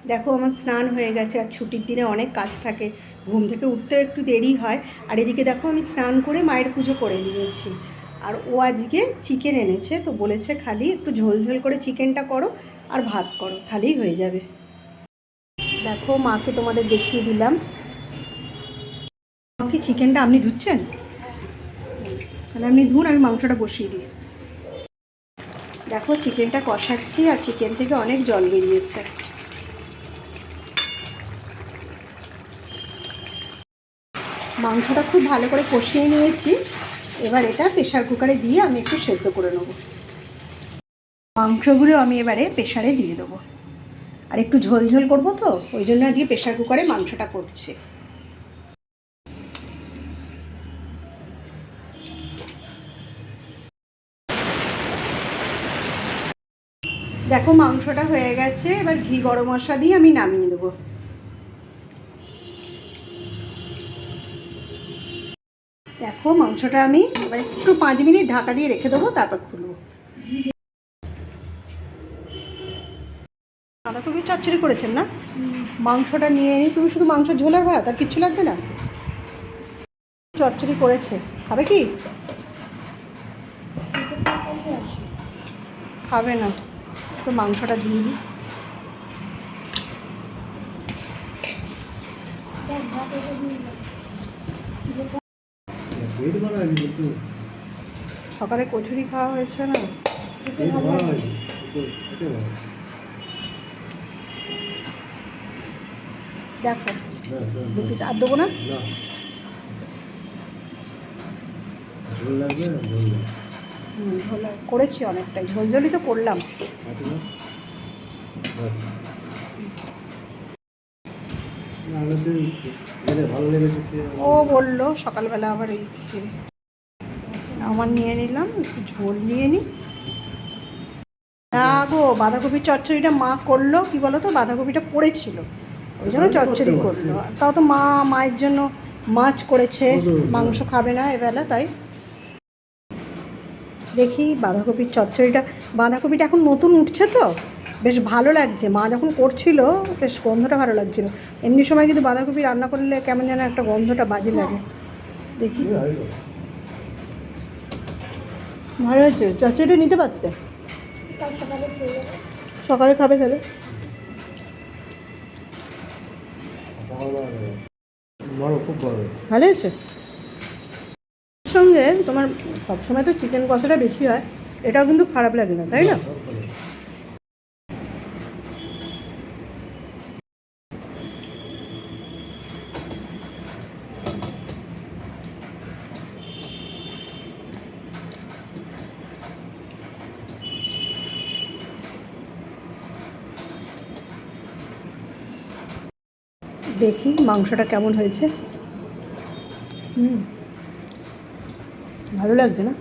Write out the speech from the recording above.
দেখো আমার স্নান হয়ে গেছে, আর ছুটির দিনে অনেক কাজ থাকে, ঘুম থেকে উঠতেও একটু দেরি হয়। আর এদিকে দেখো আমি স্নান করে মায়ের পুজো করে নিয়েছি। আর ও আজকে চিকেন এনেছে, তো বলেছে খালি একটু ঝোল ঝোল করে চিকেনটা করো আর ভাত করো, তাহলেই হয়ে যাবে। দেখো মাকে তোমাদের দেখিয়ে দিলাম। মাকে চিকেনটা আপনি ধুচ্ছেন, তাহলে আপনি ধুন, আমি মাংসটা বসিয়ে দিই। দেখো চিকেনটা কষাচ্ছি, আর চিকেন থেকে অনেক জল বেরিয়েছে। মাংসটা খুব ভালো করে কষিয়ে নিয়েছি। এবার এটা প্রেশার কুকারে দিয়ে আমি একটু সেদ্ধ করে নেব। মাংসগুলো আমি এবারে প্রেশারে দিয়ে দেবো। আর একটু ঝোল ঝোল করবো, তো ওই জন্য আজকে প্রেশার কুকারে মাংসটা করছি। দেখো মাংসটা হয়ে গেছে, এবার ঘি গরম মশলা দিয়ে আমি নামিয়ে দেবো। দেখো মাংসটা আমি এবার একটু 5 মিনিট ঢাকা দিয়ে রেখে দেবো, তারপর খুলবো। বাঁধাকপি চচ্চড়ি করেছেন না? মাংসটা নিয়ে নিই, তুমি শুধু মাংস ঝোল আর ভাত, আর কিচ্ছু লাগবে না? চচ্চড়ি করেছে, খাবে কি? খাবে না তো মাংসটা দিয়ে দিই। সকালে কচুরি খাওয়া হয়েছে না? দেখো 2 পিস আর দেবো না। ঝোল করেছি অনেকটাই, ঝোলঝোলই তো করলাম। ও বললো সকালবেলা আবার এই আমার নিয়ে নিলাম, একটু ঝোল নিয়ে নিই। না গো, বাঁধাকপির চচ্চড়িটা মা করলো, কি বলো তো, বাঁধাকপিটা পড়েছিল, ওই জন্য চচ্চড়ি করলো। তাও তো মায়ের জন্য মাছ করেছে, মাংস খাবে না এবেলা, তাই। দেখি বাঁধাকপির চচ্চড়িটা, বাঁধাকপিটা এখন নতুন উঠছে তো বেশ ভালো লাগছে। মা যখন করছিল বেশ গন্ধটা ভালো লাগছিল। এমনি সময় কিন্তু বাঁধাকপি রান্না করলে কেমন যেন একটা গন্ধটা বাজে লাগে। দেখি ভালো হয়েছে, চচ্চড়িটা নিতে পারতে। সকালে খাবে তাহলে। ভালো হয়েছে। সঙ্গে তোমার সবসময় তো চিকেন কষাটা বেশি হয়, এটাও কিন্তু খারাপ লাগে না, তাই না? দেখি মাংসটা কেমন হয়েছে। ভালো লাগছে না?